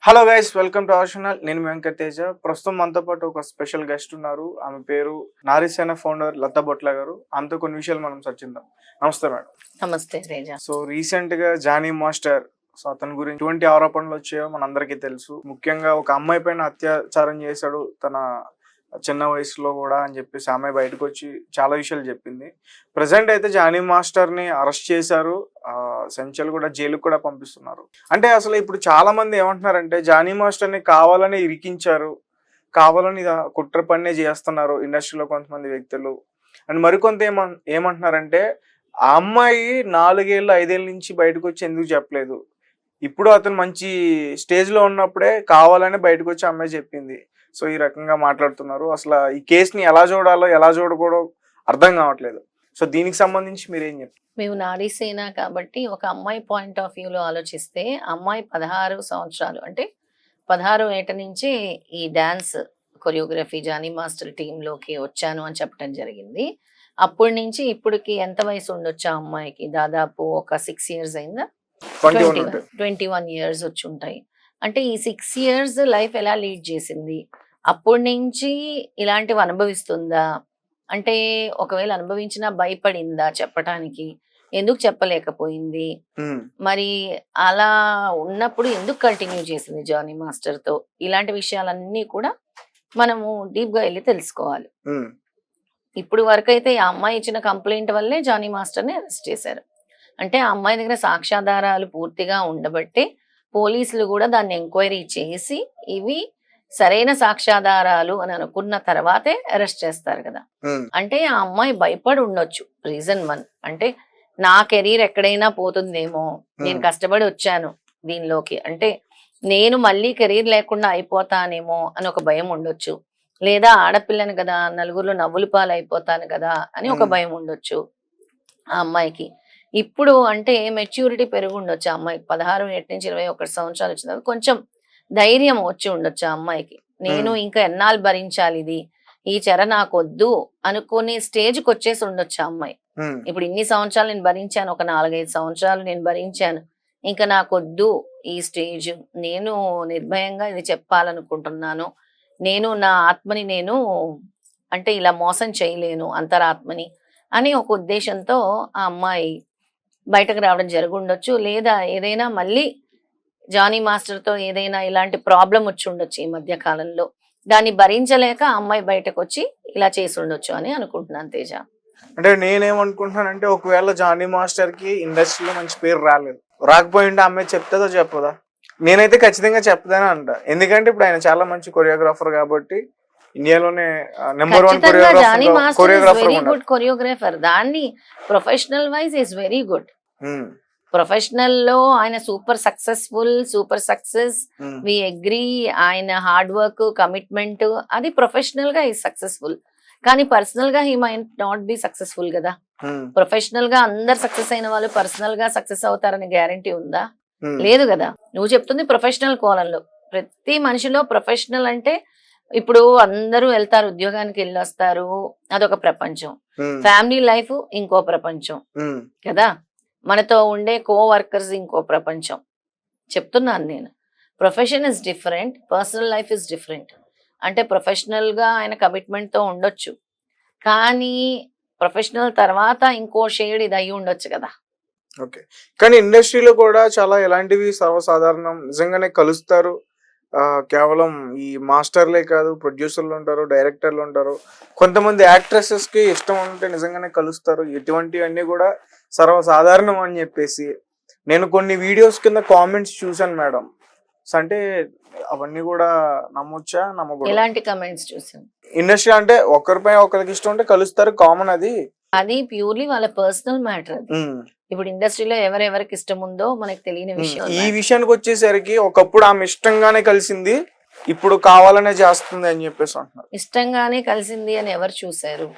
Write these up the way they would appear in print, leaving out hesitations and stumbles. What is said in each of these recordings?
Hello guys, welcome to our channel. నేను మీ వెంకట్ తేజ. ప్రస్తుతం మనతో పాటు ఒక స్పెషల్ గెస్ట్ ఉన్నారు. ఆమె పేరు నారీసేన ఫౌండర్ లతా బొట్ల గారు. ఆమెతో కొన్ని విషయాలు మనం చర్చిద్దాం. నమస్తే మేడం. నమస్తే తేజ. సో రీసెంట్ గా జానీ మాస్టర్, సో అతని గురించి ఎటువంటి ఆరోపణలు వచ్చాయో మనందరికీ తెలుసు. ముఖ్యంగా ఒక అమ్మాయి పైన అత్యాచారం చేశాడు తన చిన్న వయసులో కూడా అని చెప్పేసి ఆమె బయటకు వచ్చి చాలా విషయాలు చెప్పింది. ప్రజెంట్ అయితే జానీ మాస్టర్ ని అరెస్ట్ చేశారు. సెంచల్ కూడా జైలుకు కూడా పంపిస్తున్నారు. అంటే అసలు ఇప్పుడు చాలా మంది ఏమంటున్నారంటే జానీ మాస్టర్ ని కావాలని ఇరికించారు, కావాలని కుట్ర పన్నే చేస్తున్నారు ఇండస్ట్రీలో కొంతమంది వ్యక్తులు. అండ్ మరికొంత ఏమంటున్నారంటే ఆ అమ్మాయి 4 ఏళ్ళు 5 ఏళ్ళ నుంచి బయటకు వచ్చి ఎందుకు చెప్పలేదు, ఇప్పుడు అతను మంచి స్టేజ్ లో ఉన్నప్పుడే కావాలని బయటకు వచ్చి అమ్మాయి చెప్పింది. సో ఈ రకంగా మాట్లాడుతున్నారు. అసలు ఈ కేసుని ఎలా చూడాలో ఎలా చూడకూడదో అర్థం కావట్లేదు. సో దీనికి సంబంధించి మీరేం చెప్తారు? మేము నారీసేన కాబట్టి ఒక అమ్మాయి పాయింట్ ఆఫ్ వ్యూలో ఆలోచిస్తే అమ్మాయి 16 సంవత్సరాలు అంటే 16 ఏట నుంచి ఈ డాన్స్ కొరియోగ్రఫీ జానీ మాస్టర్ టీంలోకి వచ్చాను అని చెప్పడం జరిగింది. అప్పటి నుంచి ఇప్పటికి ఎంత వయసు ఉండొచ్చు ఆ అమ్మాయికి? దాదాపు ఒక 6 ఇయర్స్ అయిందా? 21 ఇయర్స్ వచ్చి ఉంటాయి. అంటే ఈ 6 ఇయర్స్ లైఫ్ ఎలా లీడ్ చేసింది? అప్పటి నుంచి ఇలాంటివి అనుభవిస్తుందా? అంటే ఒకవేళ అనుభవించినా భయపడిందా చెప్పటానికి? ఎందుకు చెప్పలేకపోయింది? మరి అలా ఉన్నప్పుడు ఎందుకు కంటిన్యూ చేసింది జానీ మాస్టర్ తో? ఇలాంటి విషయాలన్నీ కూడా మనము డీప్ గా వెళ్ళి తెలుసుకోవాలి. ఇప్పుడు వరకైతే ఆ అమ్మాయి ఇచ్చిన కంప్లైంట్ వల్లే జానీ మాస్టర్ ని అరెస్ట్ చేశారు. అంటే ఆ అమ్మాయి దగ్గర సాక్ష్యాధారాలు పూర్తిగా ఉండబట్టే పోలీసులు కూడా దాన్ని ఎంక్వైరీ చేసి ఇవి సరైన సాక్ష్యాధారాలు అని అనుకున్న తర్వాతే అరెస్ట్ చేస్తారు కదా. అంటే ఆ అమ్మాయి భయపడి ఉండొచ్చు. రీజన్ 1 అంటే నా కెరీర్ ఎక్కడైనా పోతుందేమో, నేను కష్టపడి వచ్చాను దీనిలోకి, అంటే నేను మళ్ళీ కెరీర్ లేకుండా అయిపోతానేమో అని ఒక భయం ఉండొచ్చు. లేదా ఆడపిల్లని కదా, నలుగురిలో నవ్వులు పాలు అయిపోతాను కదా అని ఒక భయం ఉండొచ్చు ఆ అమ్మాయికి. ఇప్పుడు అంటే మెచ్యూరిటీ పెరుగు ఉండొచ్చు ఆ అమ్మాయికి. 16 ఏటి నుంచి 21 సంవత్సరాలు వచ్చిన కొంచెం ధైర్యం వచ్చి ఉండొచ్చు ఆ అమ్మాయికి. నేను ఇంకా ఎన్నాళ్ళు భరించాలి ఇది, ఈ చెర నాకొద్దు అనుకునే స్టేజ్కి వచ్చేసి ఉండొచ్చు ఆ అమ్మాయి. ఇప్పుడు ఇన్ని సంవత్సరాలు నేను భరించాను, ఒక 4-5 సంవత్సరాలు నేను భరించాను, ఇంకా నాకొద్దు ఈ స్టేజ్, నేను నిర్భయంగా ఇది చెప్పాలనుకుంటున్నాను, నేను నా ఆత్మని నేను అంటే ఇలా మోసం చేయలేను అంతరాత్మని అని ఒక ఉద్దేశంతో ఆ అమ్మాయి బయటకు రావడం జరుగుండొచ్చు. లేదా ఏదైనా మళ్ళీ జానీ మాస్టర్ తో ఏదైనా ఇలాంటి ప్రాబ్లం వచ్చి ఉండొచ్చు ఈ మధ్య కాలంలో, దాన్ని భరించలేక ఆ అమ్మాయి బయటకు వచ్చి ఇలా చేసి ఉండొచ్చు అని అనుకుంటున్నాను తేజ. అంటే నేనేమనుకుంటున్నానంటే ఒకవేళ జానీ మాస్టర్ కి ఇండస్ట్రీలో మంచి పేరు రాకపోయింటే అమ్మాయి చెప్తుందో చెప్పదా? నేనైతే ఖచ్చితంగా చెప్తానే అంట. ఎందుకంటే ఇప్పుడు ఆయన చాలా మంచి కొరియోగ్రాఫర్ కాబట్టి ఇండియాలోనే నెంబర్ 1 కొరియోగ్రాఫర్. దాన్ని professional wise is very good. Professional లో ఆయన సూపర్ సక్సెస్. We agree. ఆయన హార్డ్ వర్క్, కమిట్మెంట్, అది ప్రొఫెషనల్ గా ఈజ్ సక్సెస్ఫుల్. కానీ పర్సనల్ గా he might not be successful కదా. ప్రొఫెషనల్ గా అందరు సక్సెస్ అయిన వాళ్ళు పర్సనల్ గా సక్సెస్ అవుతారని గ్యారంటీ ఉందా? లేదు కదా. నువ్వు చెప్తుంది ప్రొఫెషనల్ కోణంలో. ప్రతి మనిషిలో ప్రొఫెషనల్ అంటే ఇప్పుడు అందరూ వెళ్తారు, ఉద్యోగానికి వెళ్ళొస్తారు, అదొక ప్రపంచం. ఫ్యామిలీ లైఫ్ ఇంకో ప్రపంచం కదా. మనతో ఉండే వర్కర్స్ ఇంకో ప్రపంచం. చెప్తున్నాను నేను, profession is different, personal life is different. అంటే ప్రొఫెషనల్ గా ఆయన కమిట్మెంట్ తో ఉండొచ్చు, కానీ ప్రొఫెషనల్ తర్వాత ఇంకో షేడ్ ఇది అయ్యి ఉండొచ్చు కదా. ఓకే, కానీ ఇండస్ట్రీలో కూడా చాలా ఇలాంటివి సర్వసాధారణం. నిజంగానే కలుస్తారు. కేవలం ఈ మాస్టర్లే కాదు, ప్రొడ్యూసర్లు ఉంటారు, డైరెక్టర్లు ఉంటారు, కొంతమంది యాక్ట్రెసెస్ కి ఇష్టం ఉంటే నిజంగానే కలుస్తారు. ఇటువంటివన్నీ కూడా సర్వసాధారణం అని చెప్పేసి నేను కొన్ని వీడియోస్ కింద కామెంట్స్ చూసాను మేడం. అంటే అవన్నీ కూడా నమ్మొచ్చా, నమ్మకూడదా? ఎలాంటి కామెంట్స్ చూసాను? ఇండస్ట్రీ అంటే ఒకరిపై ఒకరికి ఇష్టం ఉంటే కలుస్తారు, కామన్. అది ప్యూర్లీ వాళ్ళ పర్సనల్ మ్యాటర్. ఇప్పుడు ఇండస్ట్రీలో ఎవరెవరికి ఇష్టం ఉందో మనకు తెలియని విషయం. ఈ విషయానికి వచ్చేసరికి ఒకప్పుడు ఆమె ఇష్టంగానే కలిసింది, ఇప్పుడు కావాలనే చేస్తుంది అని చెప్పేసి అంటున్నారు. ఇష్టంగానే కలిసింది అని ఎవరు చూసారు?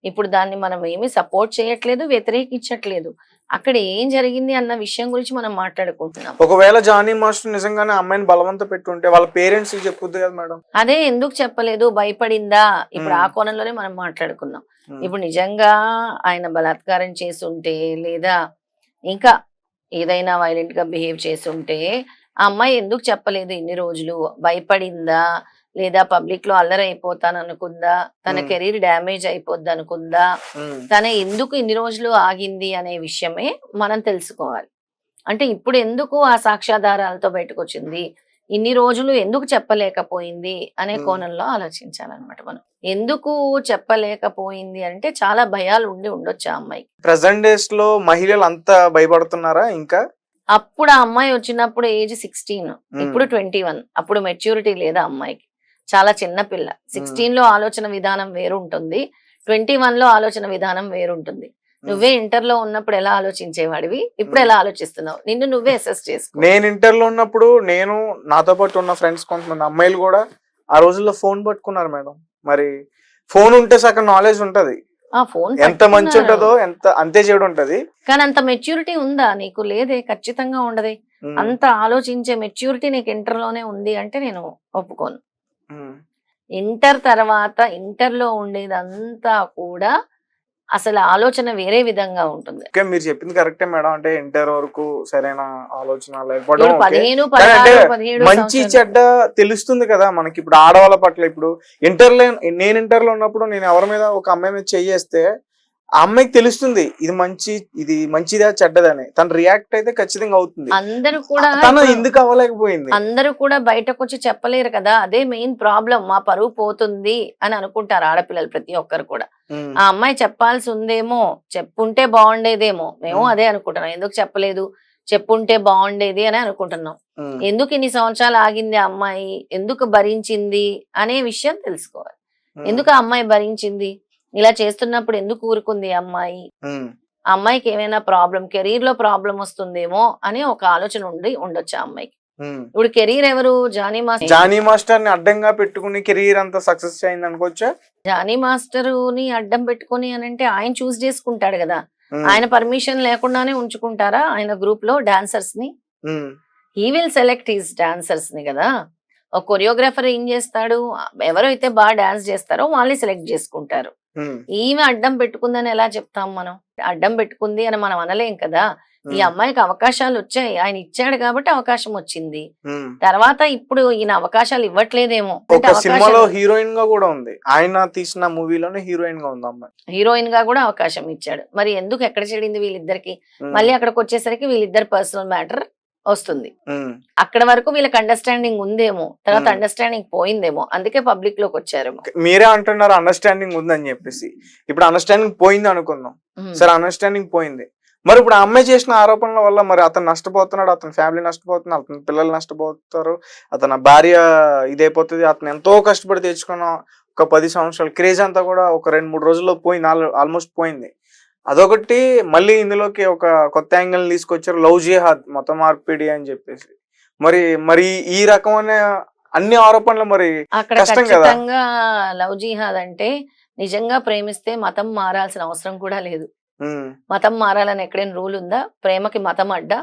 ఇప్పుడు దాన్ని మనం ఏమి సపోర్ట్ చేయట్లేదు, వ్యతిరేకించట్లేదు. అక్కడ ఏం జరిగింది అన్న విషయం గురించి మనం మాట్లాడుకుంటున్నాం. ఒకవేళ జానీ మాస్టర్ నిజంగానే అమ్మాయిని బలవంత పెట్టుంటే వాళ్ళ పేరెంట్స్ చెప్పుద్ది కదా మేడం. అదే ఎందుకు చెప్పలేదు, భయపడిందా? ఇప్పుడు ఆ కోణంలోనే మనం మాట్లాడుకున్నాం. ఇప్పుడు నిజంగా ఆయన బలాత్కారం చేస్తుంటే లేదా ఇంకా ఏదైనా వైలెంట్ గా బిహేవ్ చేస్తుంటే ఆ అమ్మాయి ఎందుకు చెప్పలేదు ఇన్ని రోజులు? భయపడిందా? లేదా పబ్లిక్ లో అల్లరి అయిపోతాను అనుకుందా? తన ఉమ్, కెరీర్ డ్యామేజ్ అయిపోద్ది అనుకుందా? ఉమ్, తన ఎందుకు ఇన్ని రోజులు ఆగింది అనే విషయమే మనం తెలుసుకోవాలి. అంటే ఇప్పుడు ఎందుకు ఆ సాక్ష్యాధారాలతో బయటకొచ్చింది? ఇన్ని రోజులు ఎందుకు చెప్పలేకపోయింది అనే ఉమ్. కోణంలో ఆలోచించాలన్నమాట మనం. ఎందుకు చెప్పలేకపోయింది అంటే చాలా భయాలు ఉండి ఉండొచ్చు ఆ అమ్మాయికి. ప్రెసెంట్ డేస్ లో మహిళలు అంతా భయపడుతున్నారా ఇంకా? అప్పుడు ఆ అమ్మాయి వచ్చినప్పుడు ఏజ్ 16, ఉమ్, ఇప్పుడు 21. అప్పుడు మెచ్యూరిటీ లేదా అమ్మాయికి. చాలా చిన్న పిల్ల. ఉమ్, 16 లో ఆలోచన విధానం వేరుంటుంది. 21 లో ఆలోచన విధానం వేరుంటుంది. ఉమ్, నువ్వే ఇంటర్‌లో ఉన్నప్పుడు ఎలా ఆలోచించేవాడివి? ఇప్పుడు ఉమ్. ఎలా ఆలోచిస్తున్నావు? నిన్ను నువ్వే అసెస్ చేసుకో. నేను ఇంటర్లో ఉన్నప్పుడు నేను నాతో పాటు ఉన్న ఫ్రెండ్స్ కొంతమంది అమ్మాయిలు కూడా ఆ రోజుల్లో ఫోన్ పట్టుకున్నారు మేడం. మరి ఫోన్ ఉంటే సగం నాలెడ్జ్ ఉంటది. ఆ ఫోన్ ఎంత మంచి పట్టుకున్నారు. ఉంటదో ఎంత అంతే చెడు ఉంటది. కానీ అంత మెచ్యూరిటీ ఉందా నీకు? లేదే, ఖచ్చితంగా ఉండదే. ఉమ్, అంత ఆలోచించే మెచ్యూరిటీ నీకు ఇంటర్‌లోనే ఉంది అంటే నేను ఒప్పుకోను. ఉమ్. ఇంటర్ తర్వాత ఇంటర్‌లో ఉండేదంతా కూడా అసలు ఆలోచన వేరే విధంగా ఉంటుంది. ఓకే, మీరు చెప్పింది కరెక్టే మేడం. అంటే ఇంటర్ వరకు సరైన ఆలోచన లేకపోవడం ఇప్పుడు ఓకే. 15, కానీ అంటే 16, 17 మంచి సంవత్సరాలు. చెడ్డ తెలుస్తుంది కదా మనకి. ఇప్పుడు ఆడవాళ్ళ పట్ల ఇప్పుడు ఇంటర్లో నేను ఇంటర్లో ఉన్నప్పుడు నేను ఎవరి మీద ఒక అమ్మాయి మీద చెయ్యేస్తే ఆ అమ్మాయికి తెలుస్తుంది ఇది మంచిదా చెడ్డదని. తను రియాక్ట్ అయితే ఖచ్చితంగా అవుతుంది. అందరూ కూడా తను ఇప్పుడు ఎందుకు అవ్వలేకపోయింది? అందరూ కూడా బయటకొచ్చి చెప్పలేరు కదా! అదే మెయిన్ ప్రాబ్లమ్. మా పరువు పోతుంది అని అనుకుంటారు ఆడపిల్లలు ప్రతి ఒక్కరు కూడా. ఉమ్, ఆ అమ్మాయి చెప్పాల్సి ఉందేమో, చెప్పుంటే బాగుండేదేమో. మేము ఉమ్, అదే అనుకుంటున్నాం. ఎందుకు చెప్పలేదు? చెప్పుంటే బాగుండేది అని అనుకుంటున్నాం. ఉమ్, ఎందుకు ఇన్ని సంవత్సరాలు ఆగింది ఆ అమ్మాయి? ఎందుకు భరించింది అనే విషయం తెలుసుకోవాలి. ఉమ్, ఎందుకు ఆ అమ్మాయి భరించింది? ఇలా చేస్తున్నప్పుడు ఎందుకు ఊరుకుంది ఆ అమ్మాయి? ఉమ్, ఆ అమ్మాయికి ఏమైనా కెరీర్ లో ప్రాబ్లం వస్తుందేమో అని ఒక ఆలోచన ఉండొచ్చు ఆ అమ్మాయికి. ఉమ్. ఇప్పుడు కెరీర్ ఎవరు? Johnny master. జానీ మాస్టర్ ని అడ్డంగా పెట్టుకుని కెరీర్ అంతా సక్సెస్ అయింది అనుకోవచ్చా? జానీ మాస్టరుని అడ్డం పెట్టుకొని అనంటే ఆయన చూస్ చేసుకుంటాడు కదా! ఉమ్, ఆయన పర్మిషన్ లేకుండానే ఉంచుకుంటారా ఆయన గ్రూప్ లో డాన్సర్స్ ని? Um, he will select his dancers ని కదా! ఒక కొరియోగ్రాఫర్ ఏం చేస్తాడు? ఎవరైతే బాగా డాన్స్ చేస్తారో వాళ్ళని సెలెక్ట్ చేసుకుంటారు. ఉమ్, ఈమె అడ్డం పెట్టుకుందని ఎలా చెప్తాం మనం? అడ్డం పెట్టుకుంది అని మనం అనలేం కదా! ఈ ఉమ్, అమ్మాయికి అవకాశాలు వచ్చాయి. ఆయన ఇచ్చాడు కాబట్టి అవకాశం వచ్చింది. ఉమ్. తర్వాత ఇప్పుడు ఈయన అవకాశాలు ఇవ్వట్లేదేమో. అంటే ఒక సినిమాలో అవకాశాలు హీరోయిన్ గా కూడా ఉంది. ఆయన తీసిన మూవీలోనే హీరోయిన్ గా ఉంది అమ్మాయి. హీరోయిన్ గా కూడా అవకాశం ఇచ్చాడు. మరి ఎందుకు ఎక్కడ చెడింది వీళ్ళిద్దరికి? ఉమ్, మళ్ళీ అక్కడికి వచ్చేసరికి వీళ్ళిద్దరు పర్సనల్ మ్యాటర్ వస్తుంది. ఉమ్, అక్కడ వరకు వీళ్ళకి అండర్స్టాండింగ్ ఉందేమో, తర్వాత ఉమ్. అండర్స్టాండింగ్ పోయిందేమో, అందుకే పబ్లిక్ లోకి వచ్చారేమో. మీరే అంటున్నారు అండర్స్టాండింగ్ ఉందని చెప్పేసి. ఇప్పుడు అండర్స్టాండింగ్ పోయింది అనుకుందాం. ఉమ్. సరే, అండర్స్టాండింగ్ పోయింది. మరి ఇప్పుడు ఆ అమ్మాయి చేసిన ఆరోపణల వల్ల మరి అతను నష్టపోతున్నాడు, అతని ఫ్యామిలీ నష్టపోతున్నారు, అతని పిల్లలు నష్టపోతారు, అతని భార్య ఇదైపోతుంది. అతను ఎంతో కష్టపడి తెచ్చుకున్న ఒక 10 సంవత్సరాల క్రేజ్ అంతా కూడా ఒక 2-3 రోజుల్లో పోయింది. ఆల్మోస్ట్ పోయింది. అదొకటి. మళ్ళీ ఇందులోకి ఒక కొత్త యాంగిల్ తీసుకొచ్చారు, లవ్ జిహాద్, మత మార్పిడి అని చెప్పేసి. మరి మరి ఈ రకమైన అన్ని ఆరోపణలు మరి అక్కడ కష్టం కదా. ఖచ్చితంగా లవ్ జిహాద్ అంటే నిజంగా ప్రేమిస్తే మతం మారాల్సిన అవసరం కూడా లేదు. ఉమ్, మతం మారాలని ఎక్కడైనా రూల్ ఉందా? ప్రేమకి మతం అడ్డా?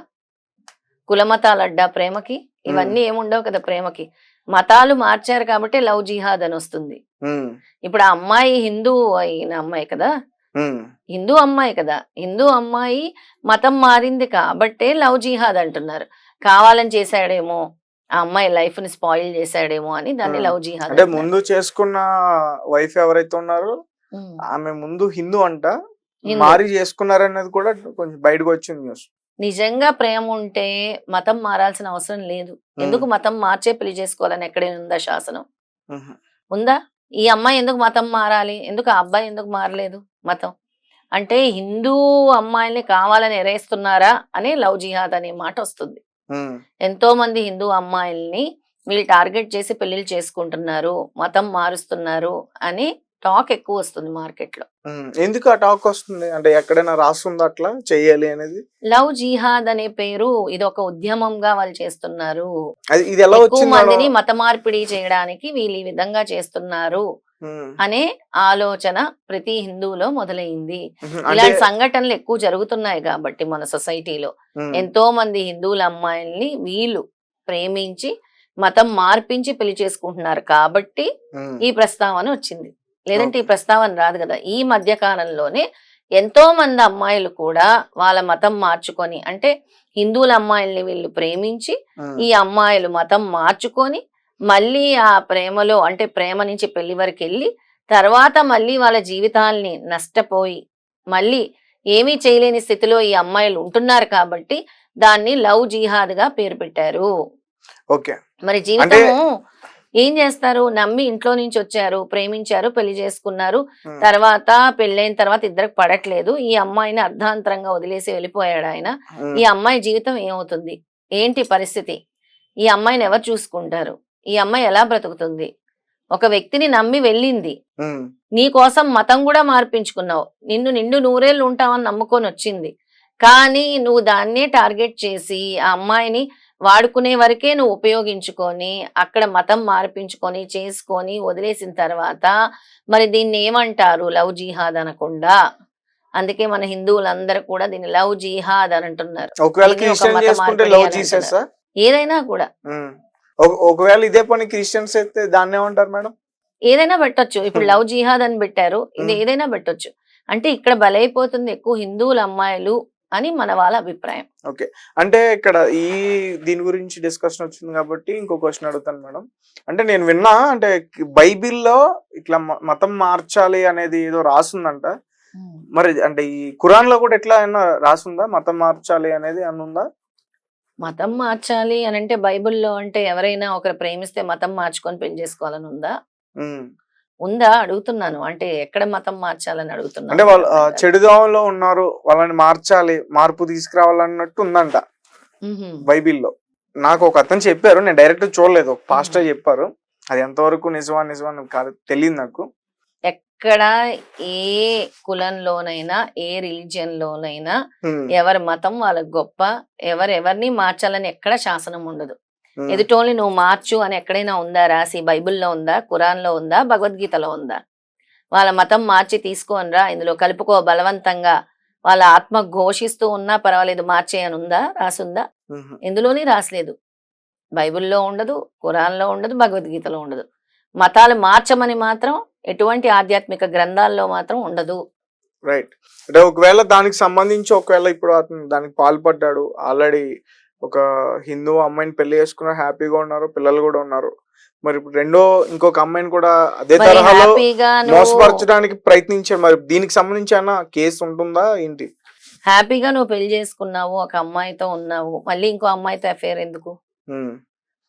కులమతాలు అడ్డా ప్రేమకి? ఇవన్నీ ఏముండవు కదా ప్రేమకి. మతాలు మార్చారు కాబట్టి లవ్ జిహాద్ అని వస్తుంది. ఉమ్, ఇప్పుడు ఆ అమ్మాయి హిందూ అయిన అమ్మాయి కదా, ఉమ్, హిందూ అమ్మాయి కదా, హిందూ అమ్మాయి మతం మారింది కాబట్టే లవ్ జిహాద్ అంటున్నారు. కావాలని చేశాడేమో, ఆ అమ్మాయి లైఫ్ ని స్పాయిల్ చేశాడేమో అని దాన్ని ఉమ్. లవ్ జిహాద్ అంటే అంటున్నారు. ముందు చేసుకున్న వైఫ్ ఎవరైతే ఉన్నారో ఉమ్. ఆమె ముందు హిందూ అంట, హిందూ. మారి చేసుకున్నారనేది కూడా కొంచెం బయటకు వచ్చింది న్యూస్. నిజంగా ప్రేమ ఉంటే మతం మారాల్సిన అవసరం లేదు. ఎందుకు మతం మార్చే పెళ్లి చేసుకోవాలని ఎక్కడైనా ఉందా శాసనం? ఉహు, ఉందా? ఈ అమ్మాయి ఎందుకు మతం మారాలి? ఎందుకు ఆ అబ్బాయి ఎందుకు మారలేదు మతం? అంటే హిందూ అమ్మాయిల్ని కావాలని ఎరేస్తున్నారా అని లవ్ జిహాద్ అనే మాట వస్తుంది. ఉమ్, ఎంతో మంది హిందూ అమ్మాయిల్ని వీళ్ళు టార్గెట్ చేసి పెళ్లిళ్ళు చేసుకుంటున్నారు, మతం మారుస్తున్నారు అని టాక్ ఎక్కువ వస్తుంది మార్కెట్ లో. ఉమ్. ఎందుకు ఆ టాక్ వస్తుంది? అంటే ఎక్కడైనా రాస్తుందా అట్లా చెయ్యాలి అనేది? లవ్ జిహాద్ అనే పేరు ఇది ఒక ఉద్యమంగా వాళ్ళు చేస్తున్నారు. ఇది ఎలా ఎక్కువ వచ్చింది మందిని మేడం? మత మార్పిడి చేయడానికి వీళ్ళు ఈ విధంగా చేస్తున్నారు ఉమ్, అనే ఆలోచన ప్రతి హిందువులో మొదలైంది. ఉహు. అంటే ఇలాంటి సంఘటనలు ఎక్కువ జరుగుతున్నాయి కాబట్టి మన సొసైటీలో ఉమ్, ఎంతో మంది హిందువుల అమ్మాయిల్ని వీళ్ళు ప్రేమించి మతం మార్పించి పెళ్లి చేసుకుంటున్నారు కాబట్టి ఉమ్, ఈ ప్రస్తావన వచ్చింది. లేదంటే ఈ ఓకే. ప్రస్తావన రాదు కదా. ఈ మధ్య కాలంలోనే ఎంతో మంది అమ్మాయిలు కూడా వాళ్ళ మతం మార్చుకొని, అంటే హిందువుల అమ్మాయిల్ని వీళ్ళు ప్రేమించి ఉమ్, ఈ అమ్మాయిలు మతం మార్చుకొని మళ్ళీ ఆ ప్రేమలో అంటే ప్రేమ నుంచి పెళ్లి వరకు వెళ్ళి తర్వాత మళ్ళీ వాళ్ళ జీవితాల్ని నష్టపోయి మళ్ళీ ఏమీ చేయలేని స్థితిలో ఈ అమ్మాయిలు ఉంటున్నారు కాబట్టి దాన్ని లవ్ జిహాద్ గా పేరు పెట్టారు. ఓకే. మరి అంటే జీవితము ఏం చేస్తారు? నమ్మి ఇంట్లో నుంచి వచ్చారు, ప్రేమించారు, పెళ్లి చేసుకున్నారు. ఉమ్, తర్వాత పెళ్ళైన తర్వాత ఇద్దరికి పడట్లేదు. ఈ అమ్మాయిని అర్ధాంతరంగా వదిలేసి వెళ్ళిపోయాడు ఆయన. ఉమ్, ఈ అమ్మాయి జీవితం ఏమవుతుంది? ఏంటి పరిస్థితి? ఈ అమ్మాయిని ఎవరు చూసుకుంటారు? ఈ అమ్మాయి ఎలా బ్రతుకుతుంది? ఒక వ్యక్తిని నమ్మి వెళ్ళింది. ఉమ్, నీ కోసం మతం కూడా మార్పించుకున్నావు. నిన్ను నిండు నూరేళ్ళు ఉంటావని నమ్ముకొని వచ్చింది. కానీ నువ్వు దాన్నే టార్గెట్ చేసి ఆ అమ్మాయిని వాడుకునే వరకే నువ్వు ఉపయోగించుకొని అక్కడ మతం మార్పించుకొని చేసుకొని వదిలేసిన తర్వాత మరి దీన్ని ఏమంటారు? లవ్ జిహాద్ అనకుండా. అందుకే మన హిందువులందరూ కూడా దీన్ని లవ్ జిహాద్ అని అంటున్నారు. ఒకవేళ దీన్ని ఒక క్రిస్టియన్ మత చేసుకుంటే మార్పిడి లవ్ అని జీసస్ అంటున్నారు. ఏదైనా కూడా ఒకవేళ ఇదే పని క్రిస్టియన్స్ అయితే దాన్ని ఏమంటారు మేడం? ఏదైనా పెట్టొచ్చు. ఇప్పుడు ఉమ్, లవ్ జిహాద్ అని పెట్టారు. ఇది ఉమ్. ఏదైనా పెట్టొచ్చు. అంటే ఇక్కడ బలైపోతుంది ఎక్కువ హిందువుల అమ్మాయిలు అని మన వాళ్ళ అభిప్రాయం. ఓకే. అంటే ఇక్కడ దీని గురించి డిస్కషన్ వచ్చింది కాబట్టి ఇంకో క్వశ్చన్ అడుగుతాను మేడం. అంటే నేను విన్నా, అంటే బైబిల్లో ఇట్లా మతం మార్చాలి అనేది ఏదో రాసుందంట. మరి అంటే ఈ ఖురాన్ లో కూడా ఎట్లా అయినా రాసుందా మతం మార్చాలి అనేది అని ఉందా? మతం మార్చాలి అని అంటే బైబిల్లో అంటే ఎవరైనా ఒకరు ప్రేమిస్తే మతం మార్చుకొని పెళ్లి చేసుకోవాలని ఉందా? ఉమ్. ఉందా అడుగుతున్నాను. అంటే ఎక్కడ మతం మార్చాలని అంటే అడుగుతున్నాను వాళ్ళు అర్థం కాదు. చెడుదోవలో ఉన్నారు, వాళ్ళని మార్చాలి, మార్పు తీసుకురావాలన్నట్టు ఉందంట మ్హూ. బైబిల్లో. నాకు ఒక అతను చెప్పారు, నేను డైరెక్ట్ చూడలేదు, ఒక పాస్టర్ చెప్పారు. అది ఎంతవరకు నిజమని కాదు తెలియదు నాకు. ఎక్కడ ఏ కులంలోనైనా ఏ రిలీజియన్ లోనైనా ఉమ్, ఎవరి మతం వాళ్ళకి గొప్ప. ఎవరిని మార్చాలని ఎక్కడ శాసనం ఉండదు. ఉమ్, ఎదుటోళ్ళని నువ్వు మార్చు అని ఎక్కడైనా ఉందా రాసి? బైబిల్లో ఉందా? ఖురాన్లో ఉందా? భగవద్గీతలో ఉందా? వాళ్ళ మతం మార్చి తీసుకోనరా, ఇందులో కలుపుకో బలవంతంగా వాళ్ళ ఆత్మ ఘోషిస్తూ ఉన్నా పర్వాలేదు మార్చేయని ఉందా? రాసుందా? ఉమ్. ఎందులోని రాసలేదు. బైబిల్లో ఉండదు, ఖురాన్లో ఉండదు, భగవద్గీతలో ఉండదు. మతాలు మార్చమని మాత్రం ఎటువంటి ఆధ్యాత్మిక గ్రంథాల్లో మాత్రం ఉండదు. రైట్. అంటే ఒకవేళ దానికి సంబంధించి ఒకవేళ ఇప్పుడు అతను దానికి పాల్పడ్డాడు, ఆల్రెడీ ఒక హిందూ అమ్మాయిని పెళ్లి చేసుకున్నారు, హ్యాపీగా ఉన్నారు, పిల్లలు కూడా ఉన్నారు. మరి ఇప్పుడు ఇంకొక అమ్మాయిని కూడా అదే మరి తరహాలో హ్యాపీగా నువ్వు మోసపరచడానికి ప్రయత్నించారు. మరి దీనికి సంబంధించి ఏమైనా కేసు ఉంటుందా ఏంటి? హ్యాపీగా నువ్వు పెళ్లి చేసుకున్నావు, ఒక అమ్మాయితో ఉన్నావు, మళ్ళీ ఇంకో అమ్మాయితో అఫేర్ ఎందుకు? ఉమ్,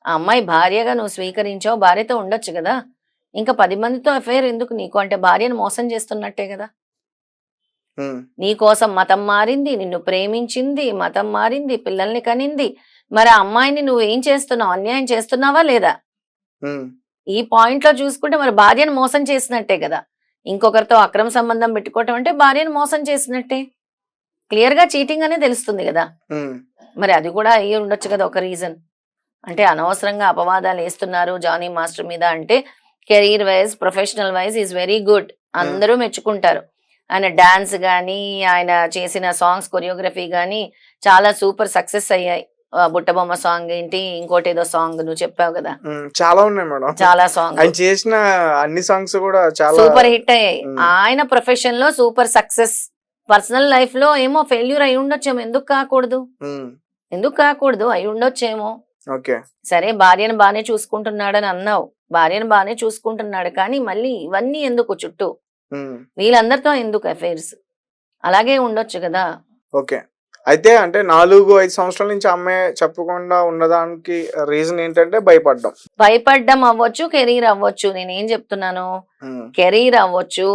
ఆ అమ్మాయి భార్యగా నువ్వు స్వీకరించావు, భార్యతో ఉండొచ్చు కదా. ఇంకా 10 మందితో అఫేర్ ఎందుకు నీకు? అంటే భార్యను మోసం చేస్తున్నట్టే కదా. ఉమ్, నీ కోసం మతం మారింది, నిన్ను ప్రేమించింది, మతం మారింది, పిల్లల్ని కనింది. మరి ఆ అమ్మాయిని నువ్వు ఏం చేస్తున్నావు? అన్యాయం చేస్తున్నావా లేదా? ఉమ్, ఈ పాయింట్ లో చూసుకుంటే మరి భార్యను మోసం చేసినట్టే కదా. ఇంకొకరితో అక్రమ సంబంధం పెట్టుకోవటం అంటే భార్యను మోసం చేసినట్టే. క్లియర్ గా చీటింగ్ అనే తెలుస్తుంది కదా. ఉమ్, మరి అది కూడా అయ్యి ఉండొచ్చు కదా ఒక రీజన్. అంటే అనవసరంగా అపవాదాలు వేస్తున్నారు జానీ మాస్టర్ మీద అంటే career wise professional wise is very good. అందరూ మెచ్చుకుంటారు. ఆయన డాన్స్ కానీ ఆయన చేసిన సాంగ్స్ కొరియోగ్రఫీ కానీ చాలా సూపర్ సక్సెస్ అయ్యాయి. బుట్టబొమ్మ సాంగ్ ఏంటి, ఇంకోటి ఏదో సాంగ్ నువ్వు చెప్పావు కదా, చాలా ఉన్నాయి మేడం. చాలా సాంగ్ ఆయన చేసిన అన్ని సాంగ్స్ కూడా చాలా సూపర్ హిట్ అయ్యాయి. ఉమ్, ఆయన ప్రొఫెషన్ లో సూపర్ సక్సెస్. పర్సనల్ లైఫ్ లో ఏమో ఫెయిల్యూర్ అయి ఉండొచ్చేమో. ఎందుకు కాకూడదు? ఉమ్, ఎందుకు కాకూడదు? అయి ఉండొచ్చేమో. ఓకే. సరే భార్యను బానే చూసుకుంటున్నాడని అన్నావు, భార్యను బానే చూసుకుంటున్నాడు, కానీ మళ్ళీ ఇవన్నీ ఎందుకు చుట్టూ? ఉమ్, వీళ్ళందరితో ఎందుకు అఫైర్స్? అలాగే ఉండొచ్చు కదా. ఓకే. అయితే అంటే 4-5 సంవత్సరాల నుంచి అమ్మాయి చెప్పకుండా ఉన్నదానికి రీజన్ ఏంటంటే భయపడ్డం. భయపడ్డం అవ్వచ్చు, కెరీర్ అవ్వచ్చు. నేనేం చెప్తున్నాను, ఉమ్, కెరీర్ అవ్వచ్చు.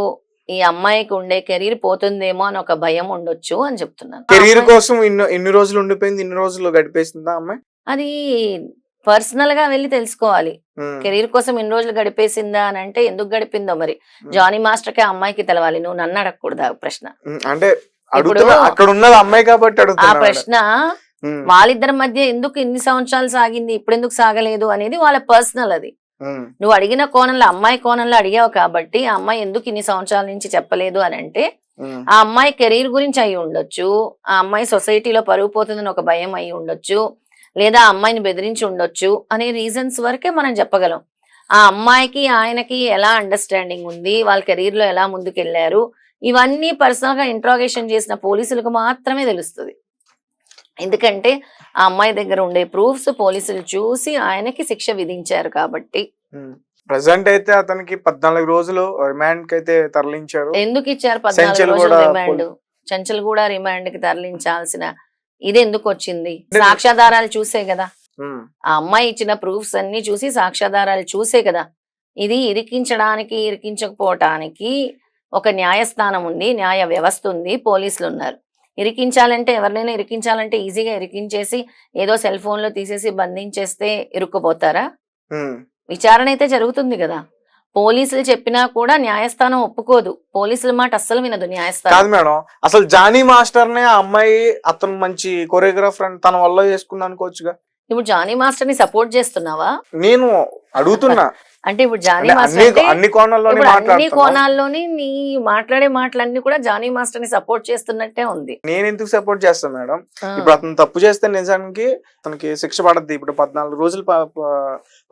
ఈ అమ్మాయికి ఉండే కెరీర్ పోతుందేమో అని ఒక భయం ఉండొచ్చు అని చెప్తున్నాను. ఆ కెరీర్ అమ్మాయి కోసం ఇన్ని రోజులు ఉండిపోయింది, ఇన్ని రోజులు గడిపేసిందా అమ్మాయి? అది పర్సనల్ గా వెళ్ళి తెలుసుకోవాలి. ఉమ్, కెరీర్ కోసం ఇన్ని రోజులు గడిపేసిందా అని అంటే ఎందుకు గడిపిందో మరి ఉమ్, జానీ మాస్టర్ కి ఆ అమ్మాయికి తెలవాలి. నువ్వు నన్ను అడగకూడదు ఆ ప్రశ్న. అంటే ఇప్పుడు అడుగుతున్నా, అక్కడ ఉన్నది అమ్మాయి కాబట్టి ఆ అడుగుతున్నా మేడం. ప్రశ్న ఉమ్, వాళ్ళిద్దరి మధ్య ఎందుకు ఇన్ని సంవత్సరాలు సాగింది, ఇప్పుడు ఎందుకు సాగలేదు అనేది వాళ్ళ పర్సనల్. అది ఉమ్, నువ్వు అడిగిన కోణంలో, అమ్మాయి కోణంలో అడిగావు కాబట్టి ఆ అమ్మాయి ఎందుకు ఇన్ని సంవత్సరాల నుంచి చెప్పలేదు అని అంటే ఉమ్, ఆ అమ్మాయి కెరీర్ గురించి అయి ఉండొచ్చు, ఆ అమ్మాయి సొసైటీలో పరుగు పోతుందని ఒక భయం అయి ఉండొచ్చు, లేదా ఆ అమ్మాయిని బెదిరించి ఉండొచ్చు అనే రీజన్స్ వరకే మనం చెప్పగలం. ఆ అమ్మాయికి ఆయనకి ఎలా అండర్స్టాండింగ్ ఉంది, వాళ్ళ కెరీర్ లో ఎలా ముందుకెళ్లారు, ఇవన్నీ పర్సనల్ గా ఇంట్రాగేషన్ చేసిన పోలీసులకు మాత్రమే తెలుస్తుంది. ఎందుకంటే ఆ అమ్మాయి దగ్గర ఉండే ప్రూఫ్స్ పోలీసులు చూసి ఆయనకి శిక్ష విధించారు కాబట్టి. ప్రెసెంట్ అయితే అతనికి 14 రోజులు రిమాండ్ కి అయితే తరలించారు. ఎందుకు ఇచ్చారు 14 సెంచల్ రోజులు కూడా రిమాండ్? చెంచల్ కూడా రిమాండ్ కి తరలించాల్సిన ఇది ఎందుకు వచ్చింది? సాక్ష్యాధారాలు చూసే కదా, ఆ అమ్మాయి ఇచ్చిన ప్రూఫ్స్ అన్ని చూసి సాక్ష్యాధారాలు చూసే కదా. ఇది ఇరికించడానికి ఇరికించకపోవటానికి ఒక న్యాయస్థానం ఉంది, న్యాయ వ్యవస్థ ఉంది, పోలీసులు ఉన్నారు. ఇరికించాలంటే ఎవరినైనా ఇరికించాలంటే ఈజీగా ఇరికించేసి ఏదో సెల్ ఫోన్ లో తీసేసి బంధించేస్తే ఇరుక్కుపోతారా? విచారణ అయితే జరుగుతుంది కదా. పోలీసులు చెప్పినా కూడా న్యాయస్థానం ఒప్పుకోదు. పోలీసుల మాట అస్సలు వినదు న్యాయస్థానం. కాదు మేడం, అసలు జానీ మాస్టర్ నే ఆ అమ్మాయి అతను మంచి కొరియోగ్రాఫర్ అని తన వల్ల చేసుకుంది అనుకోవచ్చుగా. ఇప్పుడు జానీ మాస్టర్ ని సపోర్ట్ చేస్తున్నావా? నేను అడుగుతున్నా. అంటే ఇప్పుడు జానీ మాస్టర్ అంటే అన్ని కోణాల్లోని అన్ని కోణాల్లోని నీ మాట్లాడే మాటలన్నీ కూడా జానీ మాస్టర్ ని సపోర్ట్ చేస్తున్నట్టే ఉంది. నేను ఎందుకు సపోర్ట్ చేస్తాను మేడం? ఇప్పుడు అతను తప్పు చేస్తే నిజానికి అతనికి శిక్ష పడద్ది. ఇప్పుడు 14 రోజులు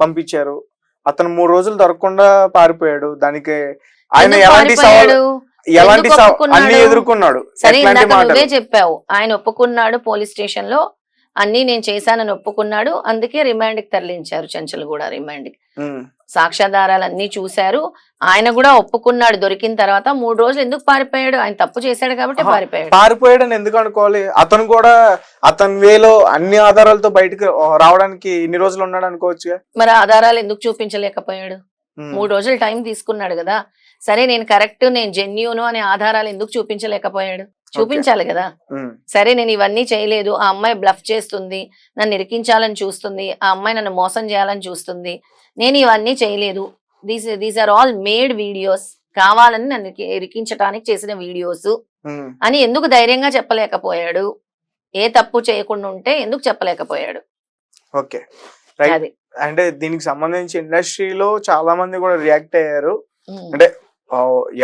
పంపించారు, అతను 3 రోజులు దొరకకుండా పారిపోయాడు. దానికి ఆయన ఎలాంటి అన్ని ఎదుర్కొన్నాడు. సరే, ఇందాక నువ్వే చెప్పావు ఆయన ఒప్పుకున్నాడు, పోలీస్ స్టేషన్ లో అన్ని నేను చేశానని ఒప్పుకున్నాడు, అందుకే రిమాండ్ కి తరలించారు చెంచల్ కూడా రిమాండ్ కి. సాక్ష్యాధారాలు అన్ని చూశారు, ఆయన కూడా ఒప్పుకున్నాడు. దొరికిన తర్వాత 3 రోజులు ఎందుకు పారిపోయాడు? ఆయన తప్పు చేశాడు కాబట్టి పారిపోయాడని ఎందుకు అనుకోవాలి? అతను కూడా అతని వేలో అన్ని ఆధారాలతో బయటకు రావడానికి ఇన్ని రోజులు ఉన్నాడు అనుకోవచ్చు. మరి ఆధారాలు ఎందుకు చూపించలేకపోయాడు? 3 రోజులు టైం తీసుకున్నాడు కదా. సరే, నేను కరెక్ట్, నేను జెన్యూను అనే ఆధారాలు ఎందుకు చూపించలేకపోయాడు? చూపించాలి కదా. సరే, నేను ఇవన్నీ చేయలేదు, ఆ అమ్మాయి బ్లఫ్ చేస్తుంది, నన్ను ఇరికించాలని చూస్తుంది, ఆ అమ్మాయి నన్ను మోసం చేయాలని చూస్తుంది, నేను ఇవన్నీ చేయలేదు, these are all made videos, కావాలని నన్ను ఇరికించడానికి చేసిన వీడియోస్ అని ఎందుకు ధైర్యంగా చెప్పలేకపోయాడు? ఏ తప్పు చేయకుండా ఉంటే ఎందుకు చెప్పలేకపోయాడు? ఓకే, అది అంటే దీనికి సంబంధించి ఇండస్ట్రీలో చాలా మంది కూడా రియాక్ట్ అయ్యారు. అంటే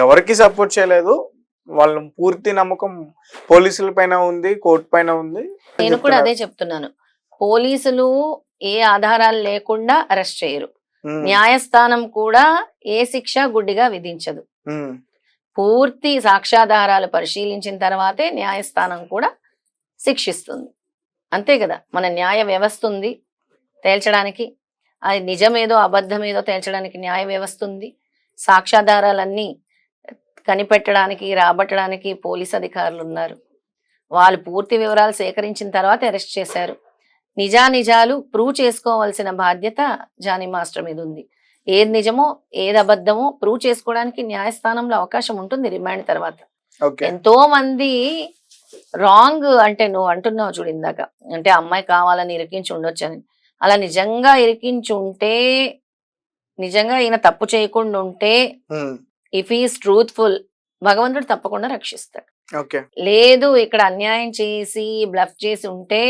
ఎవరికి సపోర్ట్ చేయలేదు, వాళ్ళ పూర్తి నమ్మకం పోలీసుల పైన ఉంది, కోర్టు పైన ఉంది. నేను కూడా అదే చెప్తున్నాను, పోలీసులు ఏ ఆధారాలు లేకుండా అరెస్ట్ చేయరు, న్యాయస్థానం కూడా ఏ శిక్ష గుడ్డిగా విధించదు. పూర్తి సాక్ష్యాధారాలు పరిశీలించిన తర్వాతే న్యాయస్థానం కూడా శిక్షిస్తుంది. అంతే కదా, మన న్యాయ వ్యవస్థ ఉంది తేల్చడానికి, అది నిజమేదో అబద్ధమేదో తేల్చడానికి న్యాయ వ్యవస్థ ఉంది. సాక్ష్యాధారాలన్నీ కనిపెట్టడానికి రాబట్టడానికి పోలీస్ అధికారులు ఉన్నారు. వాళ్ళు పూర్తి వివరాలు సేకరించిన తర్వాత అరెస్ట్ చేశారు. నిజానిజాలు ప్రూవ్ చేసుకోవాల్సిన బాధ్యత జానీ మాస్టర్ మీద ఉంది. ఏది నిజమో ఏది అబద్ధమో ప్రూవ్ చేసుకోవడానికి న్యాయస్థానంలో అవకాశం ఉంటుంది రిమాండ్ తర్వాత. ఎంతో మంది రాంగ్, అంటే నువ్వు అంటున్నావు చూడు ఇందాక, అంటే అమ్మాయి కావాలని ఇరికించి ఉండొచ్చని. అలా నిజంగా ఇరికించి ఉంటే, నిజంగా ఈయన తప్పు చేయకుండా ఉంటే, ఇఫ్ ఈస్ ట్రూత్ఫుల్, భగవంతుడు తప్పకుండా రక్షిస్తాడు. లేదు ఇక్కడ అన్యాయం చేసి బ్లఫ్ చేసి ఉంటే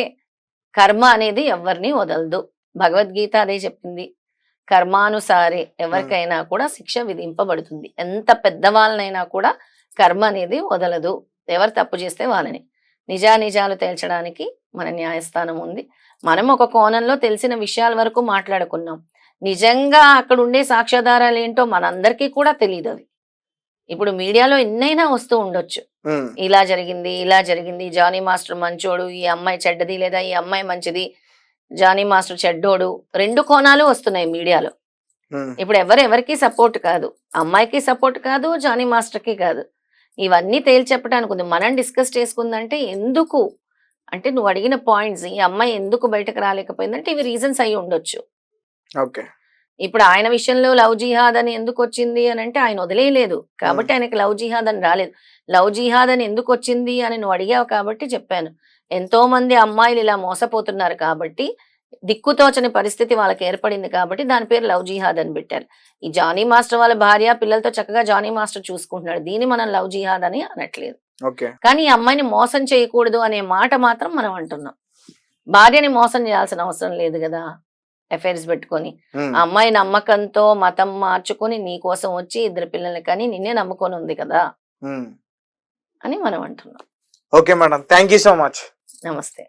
కర్మ అనేది ఎవరిని వదలదు. భగవద్గీత అదే చెప్పింది, కర్మానుసారే ఎవరికైనా కూడా శిక్ష విధింపబడుతుంది. ఎంత పెద్దవాళ్ళనైనా కూడా కర్మ అనేది వదలదు, ఎవరు తప్పు చేస్తే వాళ్ళని. నిజానిజాలు తేల్చడానికి మన న్యాయస్థానం ఉంది. మనం ఒక కోణంలో తెలిసిన విషయాల వరకు మాట్లాడుకున్నాం. నిజంగా అక్కడ ఉండే సాక్ష్యాధారాలు ఏంటో మనందరికీ కూడా తెలియదు. అవి ఇప్పుడు మీడియాలో ఎన్నైనా వస్తూ ఉండొచ్చు, ఇలా జరిగింది ఇలా జరిగింది, జానీ మాస్టర్ మంచోడు, ఈ అమ్మాయి చెడ్డది, లేదా ఈ అమ్మాయి మంచిది, జానీ మాస్టర్ చెడ్డోడు, 2 కోణాలు వస్తున్నాయి మీడియాలో. ఇప్పుడు ఎవరికి సపోర్ట్ కాదు, అమ్మాయికి సపోర్ట్ కాదు, జానీ మాస్టర్ కి కాదు. ఇవన్నీ తేల్చెప్పడానికి ఉంది. మనం డిస్కస్ చేసుకుందంటే ఎందుకు అంటే, నువ్వు అడిగిన పాయింట్స్, ఈ అమ్మాయి ఎందుకు బయటకు రాలేకపోయిందంటే ఇవి రీజన్స్ అయి ఉండొచ్చు. ఇప్పుడు ఆయన విషయంలో లవ్ జిహాద్ అని ఎందుకు వచ్చింది అని అంటే, ఆయన వదిలేయలేదు కాబట్టి ఆయనకి లవ్ జిహాద్ అని రాలేదు. లవ్ జిహాద్ అని ఎందుకు వచ్చింది అని నువ్వు అడిగావు కాబట్టి చెప్పాను. ఎంతో మంది అమ్మాయిలు ఇలా మోసపోతున్నారు కాబట్టి, దిక్కుతోచని పరిస్థితి వాళ్ళకి ఏర్పడింది కాబట్టి దాని పేరు లవ్ జిహాద్ అని పెట్టారు. ఈ జానీ మాస్టర్ వాళ్ళ భార్య పిల్లలతో చక్కగా జానీ మాస్టర్ చూసుకుంటున్నాడు, దీన్ని మనం లవ్ జిహాద్ అని అనట్లేదు. కానీ ఈ అమ్మాయిని మోసం చేయకూడదు అనే మాట మాత్రం మనం అంటున్నాం. భార్యని మోసం చేయాల్సిన అవసరం లేదు కదా, అఫైర్స్ పెట్టుకొని. ఆ అమ్మాయి నమ్మకంతో మతం మార్చుకొని నీ కోసం వచ్చి 2 పిల్లల్ని కానీ నిన్నే నమ్ముకొని ఉంది కదా అని మనం అంటున్నాం. Okay madam, thank you so much. నమస్తే.